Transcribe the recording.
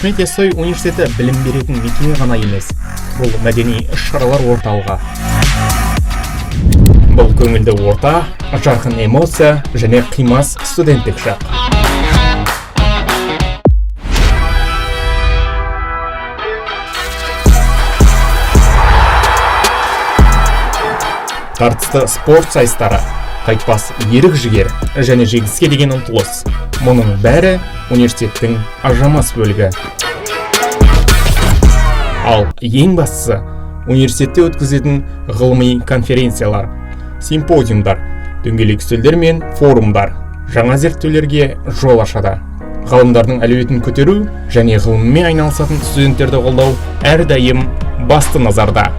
Ахмет Яссауи университеті білім беретін мекеме ғана емес, бұл мәдени іс-шаралар орталығы. Бұл көңілді орта, жарқын эмоция және қимас студенттік шақ. Тартысты спорт сайыстары, қайтпас ерік жігер және жеңіске деген ұмтылыс. Мұның бәрі университеттің ажырамас бөлігі. Ал ең бастысы университетте өткізетін ғылыми конференциялар, симпозиумдар, дөңгелек үстелдер мен форумдар жаңа зерттеулерге жол ашады. Ғалымдардың әлеуетін көтеру және ғылыммен айналысатын студенттерді қолдау әрдайым басты назарда.